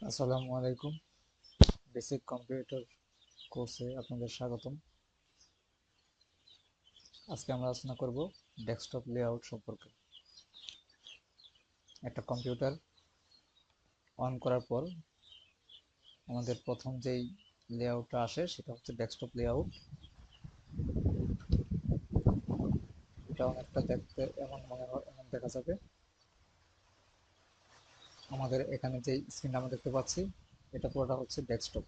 আসসালামু আলাইকুম। Basic computer কোর্সে আপনাদের স্বাগতম। আজকে আমরা আলোচনা করব ডেস্কটপ লেআউট সম্পর্কে। একটা কম্পিউটার অন করার পর আমাদের প্রথম যেই লেআউটটা আসে সেটা হচ্ছে ডেস্কটপ লেআউট। এটা অনেকটা দেখতে এমন দেখা যাবে। আমাদের এখানে যেই স্ক্রিনটা আমরা দেখতে পাচ্ছি এটা পুরোটা হচ্ছে ডেস্কটপ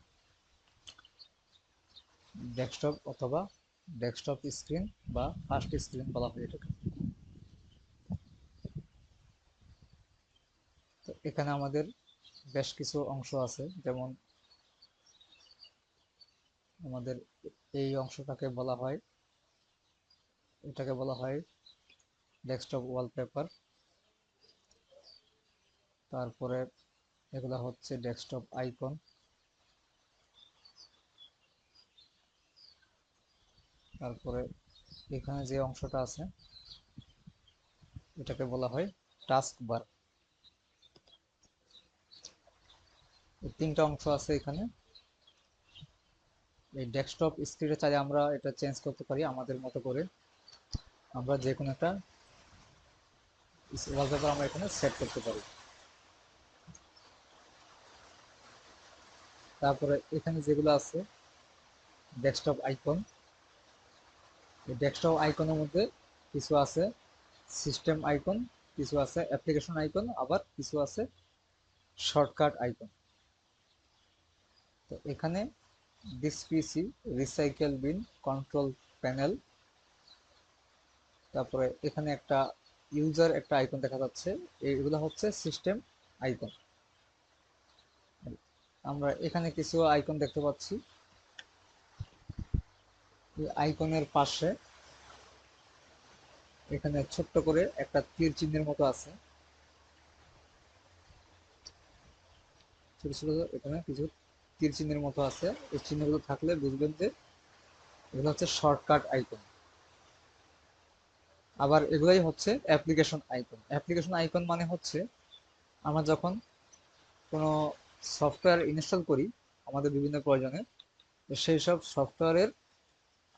ডেস্কটপ অথবা ডেস্কটপ স্ক্রিন বা ফার্স্ট স্ক্রিন বলা হয় এটাকে। তো এখানে আমাদের বেশ কিছু অংশ আছে, যেমন আমাদের এই অংশটাকে বলা হয়, এটাকে বলা হয় ডেস্কটপ ওয়ালপেপার। তারপরে এগুলা হচ্ছে ডেস্কটপ আইকন। তারপরে এখানে যে অংশটা আছে এটাকে বলা হয় টাস্ক বার। এই তিনটা অংশ আছে এখানে। এই ডেস্কটপ স্ক্রিনে চাইলে আমরা এটা চেঞ্জ করতে পারি আমাদের মতো করে। আমরা যে কোনো একটা ওয়ালপেপার আমরা এখানে সেট করতে পারি। তারপরে এখানে যেগুলো আছে ডেস্কটপ আইকন, এই ডেস্কটপ আইকনের মধ্যে কিছু আছে সিস্টেম আইকন, কিছু আছে অ্যাপ্লিকেশন আইকন, আবার কিছু আছে শর্টকাট আইকন। তো এখানে this PC, recycle bin, control panel, তারপরে এখানে একটা ইউজার একটা আইকন দেখা যাচ্ছে, এগুলো হচ্ছে সিস্টেম আইকন। আমরা এখানে কিছু আইকন দেখতে পাচ্ছি। এই আইকনের পাশে এখানে ছোট্ট করে একটা তীর চিহ্নের মতো আছে, ছোট ছোট এখানে কিছু তীর চিহ্নের মতো আছে। এই চিহ্নগুলো থাকলে বুঝবেন যে এগুলো হচ্ছে শর্টকাট আইকন। আবার এগুলাই হচ্ছে অ্যাপ্লিকেশন আইকন। অ্যাপ্লিকেশন আইকন মানে হচ্ছে আমরা যখন কোনো সফটওয়্যার ইনস্টল করি আমাদের বিভিন্ন প্রয়োজনে, তো সেই সব সফটওয়্যারের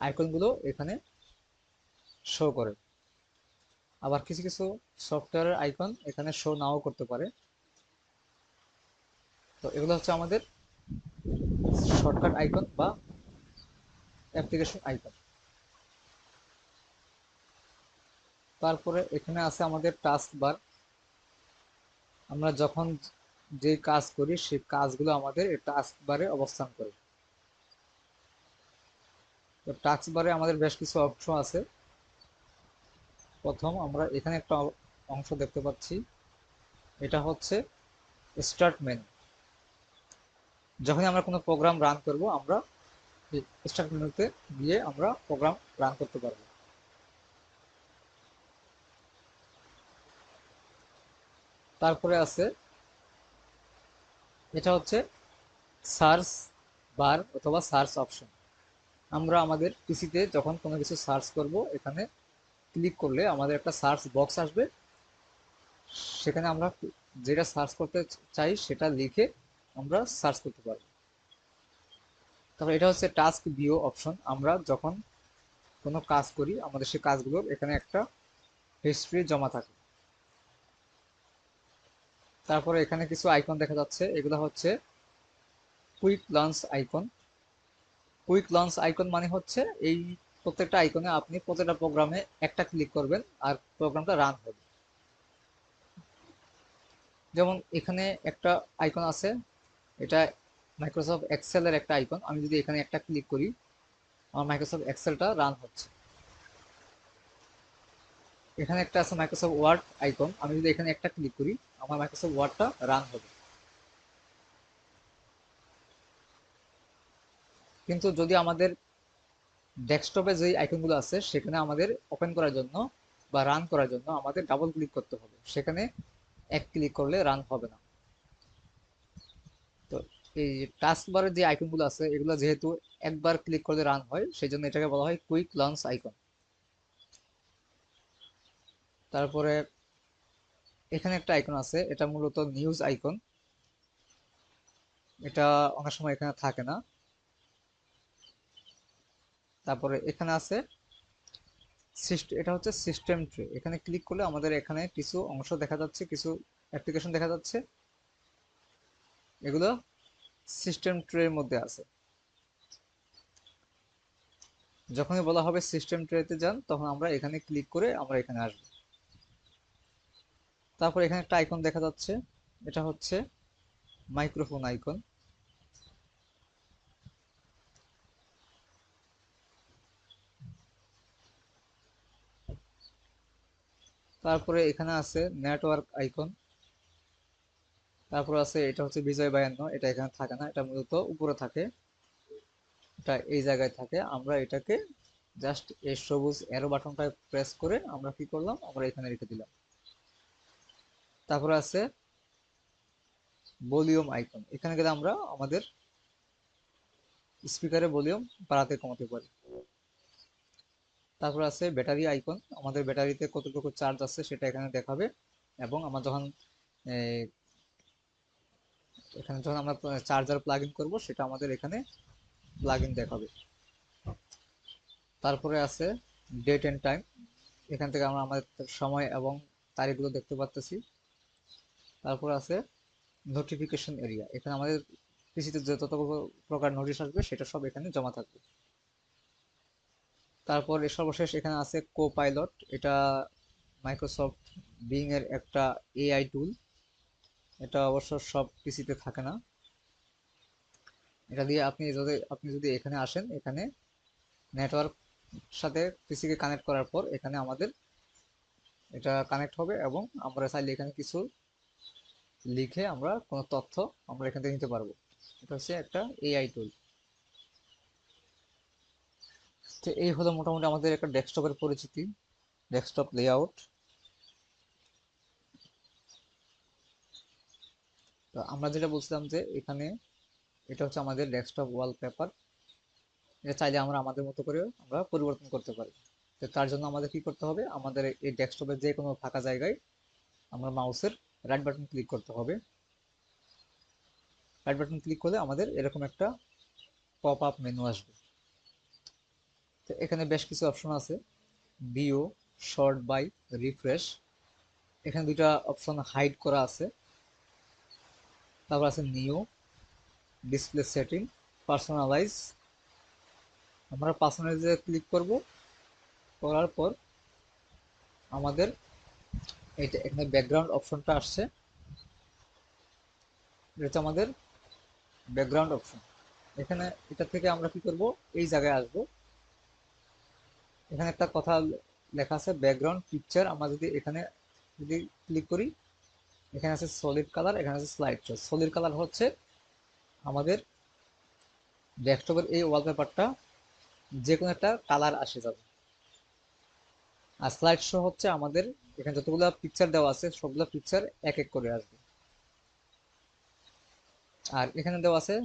আইকনগুলো এখানে শো করে। আবার কিছু কিছু সফটওয়্যারের আইকন এখানে শো নাও করতে পারে। তো এগুলো হচ্ছে আমাদের শর্টকাট আইকন বা অ্যাপ্লিকেশন আইকন। তারপরে এখানে আছে আমাদের টাস্ক বার। আমরা যখন যে কাজ করি সেই কাজগুলো আমাদের এই টাস্ক বারে অবস্থান করে। তো টাস্ক বারে আমাদের বেশ কিছু অপশন আছে। প্রথম আমরা এখানে একটা অংশ দেখতে পাচ্ছি, এটা হচ্ছে স্টার্ট মেনু। যখনই আমরা কোনো প্রোগ্রাম রান করব আমরা এই স্টার্ট মেনুতে গিয়ে আমরা প্রোগ্রাম রান করতে পারবো। তারপরে আছে, এটা হচ্ছে সার্চ বার অথবা সার্চ অপশন। আমরা আমাদের পিসিতে যখন কোনো কিছু সার্চ করব এখানে ক্লিক করলে আমাদের একটা সার্চ বক্স আসবে, সেখানে আমরা যেটা সার্চ করতে চাই সেটা লিখে আমরা সার্চ করতে পারবো। তারপর এটা হচ্ছে টাস্ক ভিউ অপশন। আমরা যখন কোনো কাজ করি আমাদের সেই কাজগুলোর এখানে একটা হিস্ট্রি জমা থাকে। তারপরে এখানে কিছু আইকন দেখা যাচ্ছে, এগুলো হচ্ছে quick launch icon. Quick launch icon মানে হচ্ছে এই প্রত্যেকটা আইকনে আপনি প্রত্যেকটা প্রোগ্রামে একটা ক্লিক করবেন আর প্রোগ্রামটা রান হবে। যেমন এখানে একটা আইকন আছে, এটা মাইক্রোসফট এক্সেলের একটা আইকন। আমি যদি এখানে একটা ক্লিক করি আমার মাইক্রোসফট এক্সেলটা রান হচ্ছে। এখানে একটা আছে মাইক্রোসফট ওয়ার্ড আইকন, আমি যদি এখানে একটা ক্লিক করি আমার মাইক্রোসফট ওয়ার্ডটা রান হবে। কিন্তু যদি আমাদের ডেস্কটপে যে আইকনগুলো আছে সেখানে আমাদের ওপেন করার জন্য বা রান করার জন্য আমাদের ডাবল ক্লিক করতে হবে, সেখানে এক ক্লিক করলে রান হবে না। তো এই টাস্ক বারের যে আইকনগুলো আছে এগুলো যেহেতু একবার ক্লিক করলে রান হয় সেই জন্য এটাকে বলা হয় কুইক লঞ্চ আইকন। তারপরে এখানে একটা আইকন আছে, এটা মূলত নিউজ আইকন। এটা অনেক সময় এখানে থাকে না। তারপরে এখানে আছে এটা হচ্ছে সিস্টেম ট্রে। এখানে ক্লিক করলে আমাদের এখানে কিছু অংশ দেখা যাচ্ছে, কিছু অ্যাপ্লিকেশন দেখা যাচ্ছে, এগুলো সিস্টেম ট্রের মধ্যে আছে। যখনই বলা হবে সিস্টেম ট্রেতে যান, তখন আমরা এখানে ক্লিক করে আমরা এখানে আসবো। তারপর এখানে একটা আইকন দেখা যাচ্ছে, এটা হচ্ছে মাইক্রোফোন আইকন। তারপরে এখানে আছে নেটওয়ার্ক আইকন। তারপর আছে এটা হচ্ছে বিজয় 52, এটা এখানে থাকে না, এটা মূলত উপরে থাকে, এটা এই জায়গায় থাকে। আমরা এটাকে জাস্ট এই সবুজ অ্যারো বাটনটা প্রেস করে আমরা কি করলাম, আমরা এখানে রেখে দিলাম। তারপরে আছে ভলিউম আইকন, এখানে গেলে আমরা আমাদের স্পিকারের ভলিউম বাড়াতে কমাতে পারি। তারপর আছে ব্যাটারি আইকন, আমাদের ব্যাটারিতে কতটুকু চার্জ আছে সেটা এখানে দেখাবে, এবং আমরা যখন এখানে যখন আমরা চার্জার প্লাগ ইন করবো সেটা আমাদের এখানে প্লাগ ইন দেখাবে। তারপরে আছে ডেট এন্ড টাইম, এখান থেকে আমরা আমাদের সময় এবং তারিখগুলো দেখতে পাচ্ছি। তারপর আছে নোটিফিকেশন এরিয়া, এখানে আমাদের পিসিতে যত প্রকার নোটিশ আসবে সেটা সব এখানে জমা থাকবে। তারপর সর্বশেষ এখানে আছে কো পাইলট, এটা মাইক্রোসফট বিং এর একটা এআই টুল। এটা অবশ্য সব পিসিতে থাকে না। এটা দিয়ে আপনি যদি এখানে আসেন, এখানে নেটওয়ার্ক সাথে পিসিকে কানেক্ট করার পর এখানে আমাদের এটা কানেক্ট হবে, এবং আমরা চাইলে এখানে কিছু লিখে আমরা কোনো তথ্য আমরা এখান থেকে নিতে পারবো। এটা হচ্ছে একটা এআই টুল। তো এই হলো মোটামুটি আমাদের একটা ডেস্কটপের পরিচিতি, ডেস্কটপ লেআউট। তো আমরা যেটা বলছিলাম যে এখানে এটা হচ্ছে আমাদের ডেস্কটপ ওয়ালপেপার। এটা চাইলে আমরা আমাদের মতো করে আমরা পরিবর্তন করতে পারি। তো তার জন্য আমাদের কি করতে হবে, আমাদের এই ডেস্কটপের যে কোনো ফাঁকা জায়গায় আমরা মাউসের রাইট বাটন ক্লিক করতে হবে। রাইট বাটন ক্লিক করলে আমাদের এরকম একটা পপ আপ মেনু আসবে। তো এখানে বেশ কিছু অপশন আছে, ভিউ, শর্ট বাই, রিফ্রেশ। এখানে দুইটা অপশন হাইড করা আছে। তারপর আছে নিউ, ডিসপ্লে সেটিং, পার্সোনালাইজ। আমরা পার্সোনালাইজে ক্লিক করব, করার পর আমাদের এইটা এখানে ব্যাকগ্রাউন্ড অপশনটা আসছে, এটা হচ্ছে আমাদের ব্যাকগ্রাউন্ড অপশন। এখানে এটা থেকে আমরা কি করব, এই জায়গায় আসব। এখানে একটা কথা লেখা আছে ব্যাকগ্রাউন্ড পিকচার। আমরা যদি এখানে যদি ক্লিক করি, এখানে আছে সলিড কালার, এখানে আছে স্লাইড শো। সলিড কালার হচ্ছে আমাদের ডেস্কটপের এই ওয়ালপেপারটা যে কোনো একটা কালার আসে যাবে। আর স্লাইড শো হচ্ছে আমাদের এখানে যতগুলো পিকচার দেওয়া আছে সবগুলো পিকচার এক এক করে আসবে। আর এখানে দেওয়া আছে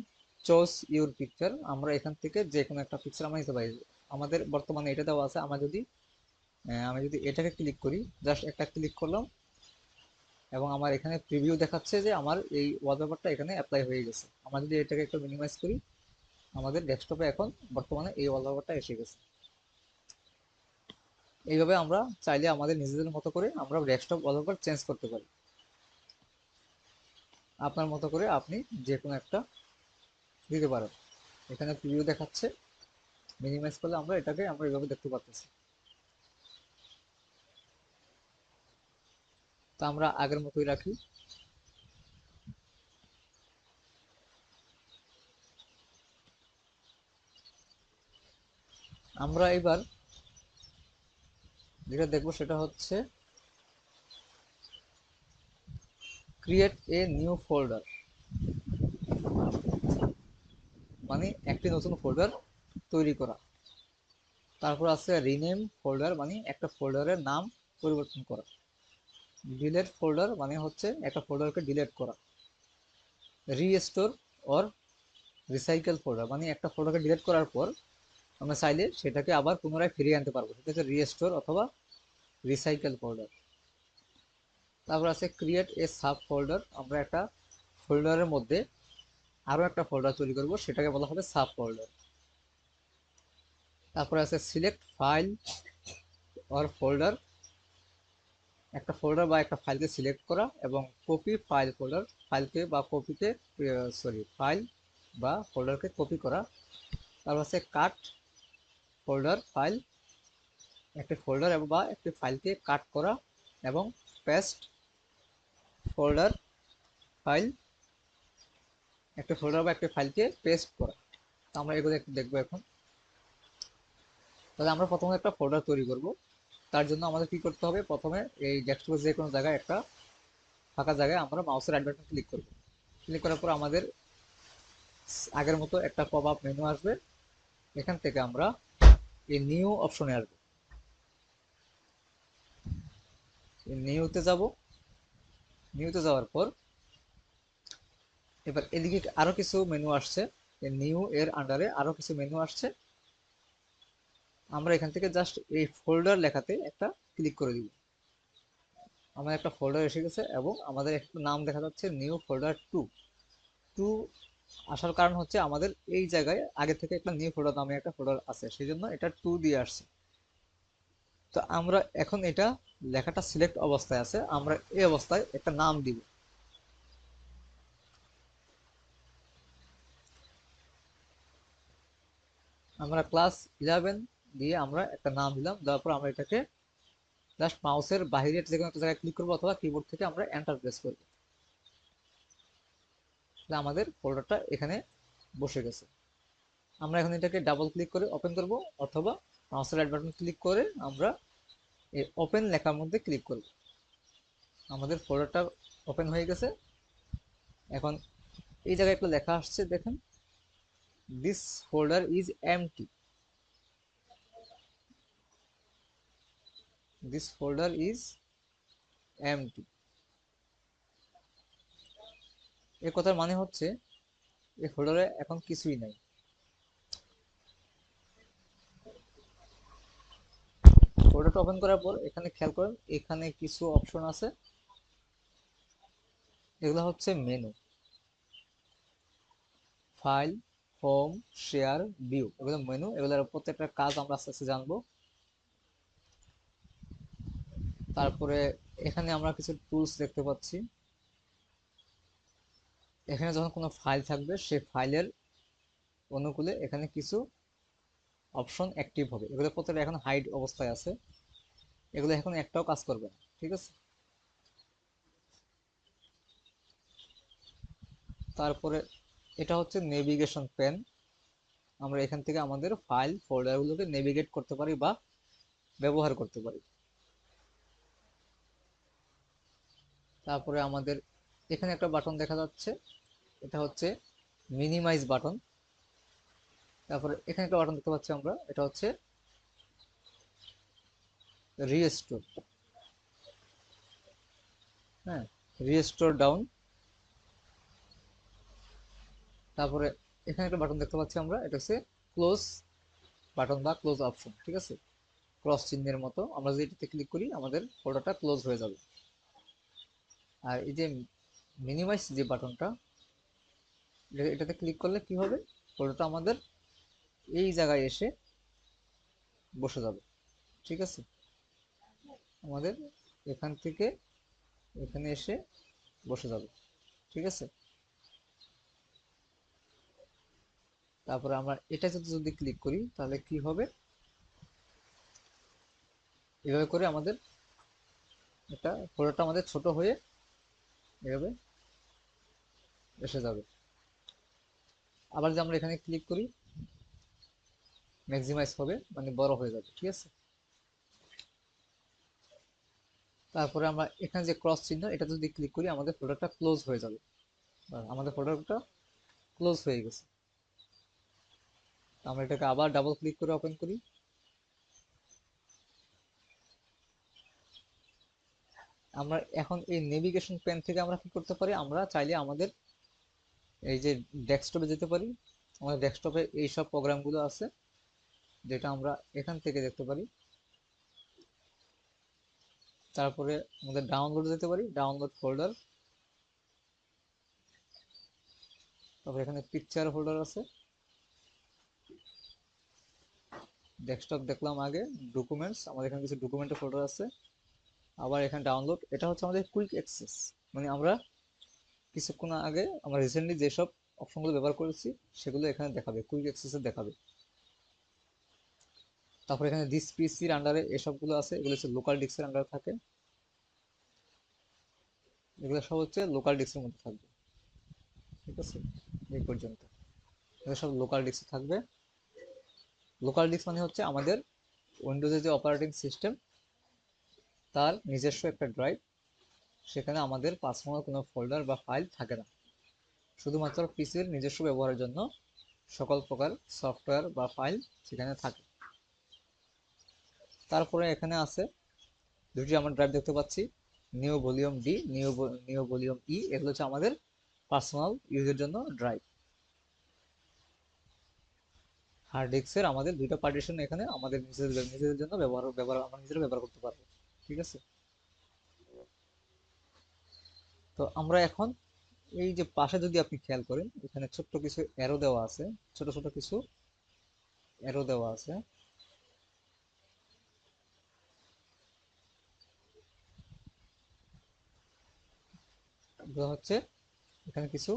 চুজ ইউর পিকচার, আমরা এখান থেকে যে কোনো একটা পিকচার আমরা নিতে পারি। আমাদের বর্তমানে এটা দেওয়া আছে, আমি যদি এটাকে ক্লিক করি, জাস্ট একটা ক্লিক করলাম, এবং আমার এখানে প্রিভিউ দেখাচ্ছে যে আমার এই ওয়ালপেপারটা এখানে অ্যাপ্লাই হয়ে গেছে। আমরা যদি এটাকে একটু মিনিমাইজ করি, আমাদের ডেস্কটপে এখন বর্তমানে এই ওয়ালপেপারটা এসে গেছে। এইভাবে আমরা চাইলে আমাদের নিজেদের মতো করে আমরা ডেস্কটপ ওয়ালপেপার চেঞ্জ করতে পারি। আপনার মতো করে আপনি যে কোনো একটা দিতে পারেন। এখানে প্রিভিউ দেখাচ্ছে, মিনিমাইজ করলে আমরা এইভাবে দেখতে পাচ্ছি। তা আমরা আগের মতোই রাখি। আমরা এবার যেটা দেখবো সেটা হচ্ছে ক্রিয়েট এ নিউ ফোল্ডার, মানে একটি নতুন ফোল্ডার তৈরি করা। তারপর আছে রিনেম ফোল্ডার, মানে একটা ফোল্ডারের নাম পরিবর্তন করা। ডিলেট ফোল্ডার মানে হচ্ছে একটা ফোল্ডারকে ডিলেট করা। রিস্টোর অর রিসাইকেল ফোল্ডার, মানে একটা ফোল্ডারকে ডিলেট করার পর আমরা চাইলে সেটাকে আবার পুনরায় ফিরিয়ে আনতে পারবো, সেটা হচ্ছে রিস্টোর অথবা রিসাইকেল ফোল্ডার। তারপর আছে ক্রিয়েট এ সাব ফোল্ডার, আমরা একটা ফোল্ডারের মধ্যে আরো একটা ফোল্ডার তৈরি করব, সেটাকে বলা হবে সাব ফোল্ডার। তারপরে আছে সিলেক্ট ফাইল অর ফোল্ডার, একটা ফোল্ডার বা একটা ফাইলকে সিলেক্ট করা, এবং কপি ফাইল ফোল্ডার, ফাইলকে বা কপিকে, ফাইল বা ফোল্ডারকে কপি করা। তারপর আছে কাট ফোল্ডার ফাইল, একটি ফোল্ডার বা একটি ফাইলকে কাট করা, এবং পেস্ট ফোল্ডার ফাইল, একটা ফোল্ডার বা একটা ফাইলকে পেস্ট করা। তো আমরা এগুলো একটু দেখবো এখন। তাহলে আমরা প্রথমে একটা ফোল্ডার তৈরি করব। তার জন্য আমাদের কি করতে হবে, প্রথমে এই ডেস্কটপে যে কোনো জায়গায় একটা ফাঁকা জায়গায় আমরা মাউসের রাইট বাটন ক্লিক করব। ক্লিক করার পর আমাদের আগের মতো একটা পপ আপ মেনু আসবে। এখান থেকে আমরা এই নিউ অপশনে আসবো, নিউতে যাব। নিউতে যাওয়ার পর এবার এদিকে আরো কিছু মেনু আসছে, নিউ এর আন্ডারে আরো কিছু মেনু আসছে। আমরা এখান থেকে জাস্ট এই ফোল্ডার লেখাতে একটা ক্লিক করে দিব। আমার একটা ফোল্ডার এসে গেছে এবং আমাদের একটা নাম দেখা যাচ্ছে নিউ ফোল্ডার টু। টু আসার কারণ হচ্ছে আমাদের এই জায়গায় আগে থেকে একটা নিউ ফোল্ডার নামে একটা ফোল্ডার আছে, সেই জন্য এটা টু দিয়ে আসছে। তো আমরা এখন এটা লেখাটা সিলেক্ট অবস্থায় আছে, আমরা এই অবস্থায় একটা নাম দিব। আমরা ক্লাস 11 দিয়ে আমরা একটা নাম দিলাম, দেওয়ার পর আমরা এটাকে জাস্ট মাউসের বাইরে যে কোনো একটা জায়গায় ক্লিক করবো অথবা কিবোর্ড থেকে আমরা এন্টার প্রেস করবো। তাহলে আমাদের ফোল্ডারটা এখানে বসে গেছে। আমরা এখন এটাকে ডাবল ক্লিক করে ওপেন করব, অথবা মাউসের রাইট বাটন ক্লিক করে আমরা এই ওপেন লেখার মধ্যে ক্লিক করব। আমাদের ফোল্ডারটা ওপেন হয়ে গেছে। এখন এই জায়গায় একটা লেখা আসছে, দেখেন, this folder is empty, this folder is empty. এর কথার মানে হচ্ছে এই ফোল্ডারে এখন কিছুই নাই। ফোল্ডারটা ওপেন করার পর এখানে খেয়াল করেন, এখানে কিছু অপশন আছে, এগুলো হচ্ছে menu, file, home, share, view, এগুলো মেনু। এগুলোর প্রত্যেকটা কাজ আমরা আস্তে আস্তে জানবো। তারপরে এখানে আমরা কিছু টুলস দেখতে পাচ্ছি। এখানে যখন কোনো ফাইল থাকবে সেই ফাইলের অনুকূলে এখানে কিছু অপশন অ্যাক্টিভ হবে, এগুলো প্রত্যেকটা এখন হাইড অবস্থায় আছে, এগুলো এখন একটাও কাজ করবে না, ঠিক আছে। তারপরে এটা হচ্ছে নেভিগেশন পেন, আমরা এখান থেকে আমাদের ফাইল ফোল্ডারগুলোকে নেভিগেট করতে পারি বা ব্যবহার করতে পারি। তারপরে আমাদের এখানে একটা বাটন দেখা যাচ্ছে, এটা হচ্ছে মিনিমাইজ বাটন। তারপরে এখানে একটা বাটন দেখতে পাচ্ছি আমরা, এটা হচ্ছে রিস্টোর, হ্যাঁ, রিস্টোর ডাউন। তারপরে এখানে একটা বাটন দেখতে পাচ্ছি আমরা, এটা হচ্ছে ক্লোজ বাটন বা ক্লোজ অপশন, ঠিক আছে, ক্রস চিহ্নের মতো। আমরা যদি এটাতে ক্লিক করি আমাদের ফোল্ডারটা ক্লোজ হয়ে যাবে। আর এই যে মিনিমাইজ যে বাটনটা, এটাতে ক্লিক করলে কি হবে, ফোল্ডারটা আমাদের এই জায়গায় এসে বসে যাবে, ঠিক আছে। আমাদের এখান থেকে এখানে এসে বসে যাবে, ঠিক আছে। তারপরে আমরা এটা যদি ক্লিক করি তাহলে কি হবে, এভাবে করে আমাদের এটা ফোল্ডারটা আমাদের ছোট হয়ে এভাবে এসে যাবে। আবার যদি আমরা এখানে ক্লিক করি ম্যাক্সিমাইজ হবে, মানে বড় হয়ে যাবে, ঠিক আছে। তারপরে আমরা এখানে যে ক্রস চিহ্ন, এটা যদি ক্লিক করি আমাদের ফোল্ডারটা ক্লোজ হয়ে যাবে, আমাদের ফোল্ডারটা ক্লোজ হয়ে গেছে। আমরা এটাকে আবার ডাবল ক্লিক করে ওপেন করি। আমরা এখন এই নেভিগেশন পেন থেকে আমরা কি করতে পারি, আমরা চাইলে আমাদের এই যে ডেস্কটপে যেতে পারি। আমাদের ডেস্কটপে এই সব প্রোগ্রামগুলো আছে যেটা আমরা এখান থেকে দেখতে পারি। তারপরে আমাদের ডাউনলোড যেতে পারি, ডাউনলোড ফোল্ডার। তারপর এখানে পিকচার ফোল্ডার আছে, ডেস্কটপ দেখলাম আগে, ডকুমেন্টস, আমাদের এখানে কিছু ডকুমেন্টের ফোল্ডার আছে। আবার এখানে ডাউনলোড, এটা হচ্ছে আমাদের কুইক অ্যাক্সেস, মানে আমরা কিছুক্ষণ আগে আমরা রিসেন্টলি যেসব অপশনগুলো ব্যবহার করেছি সেগুলো এখানে দেখাবে, কুইক অ্যাক্সেসে দেখাবে। তারপর এখানে দিস পিসির আন্ডারে এসবগুলো আছে, এগুলো হচ্ছে লোকাল ডিস্কের আন্ডারে থাকে, এগুলো সব হচ্ছে লোকাল ডিস্কের মধ্যে থাকবে। ঠিক আছে, এই পর্যন্ত এগুলো সব লোকাল ডিস্কে থাকবে। লোকাল ডিস্ক মানে হচ্ছে আমাদের উইন্ডোজের যে অপারেটিং সিস্টেম তার নিজস্ব একটা ড্রাইভ, সেখানে আমাদের পার্সোনাল কোনো ফোল্ডার বা ফাইল থাকে না, শুধুমাত্র পিসির নিজস্ব ব্যবহারের জন্য সকল প্রকার সফটওয়্যার বা ফাইল সেখানে থাকে। তারপরে এখানে আছে দুটি আমরা ড্রাইভ দেখতে পাচ্ছি, new volume D, new volume E, এগুলো হচ্ছে আমাদের পার্সোনাল ইউজের জন্য ড্রাইভ। হার্ড ডিস্কের আমাদের দুইটা পার্টিশন এখানে আমাদের নিজেদের নিজেদের জন্য ব্যবহার ব্যবহার আমরা নিজেরা ব্যবহার করতে পারবো। ঠিক আছে, তো আমরা এখন এই যে পাশে যদি আপনি খেয়াল করেন এখানে ছোট্ট কিছু অ্যারো দেওয়া আছে, ছোট ছোট কিছু অ্যারো দেওয়া আছে। এগুলো হচ্ছে এখানে কিছু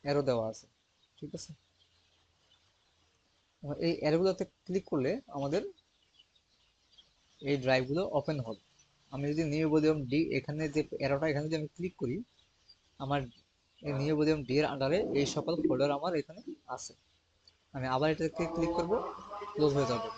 অ্যারো দেওয়া আছে। ঠিক আছে, এই অ্যারোগুলোতে ক্লিক করলে আমাদের এই ড্রাইভগুলো ওপেন হবে। আমি যদি নিউ ভলিউম ডি, এখানে যে অ্যারোটা এখানে যদি আমি ক্লিক করি, আমার এই নিউ ভলিউম ডি এর আন্ডারে এই সকল ফোল্ডার আমার এখানে আছে। আমি আবার এটাকে ক্লিক করব, ক্লোজ হয়ে যাবে।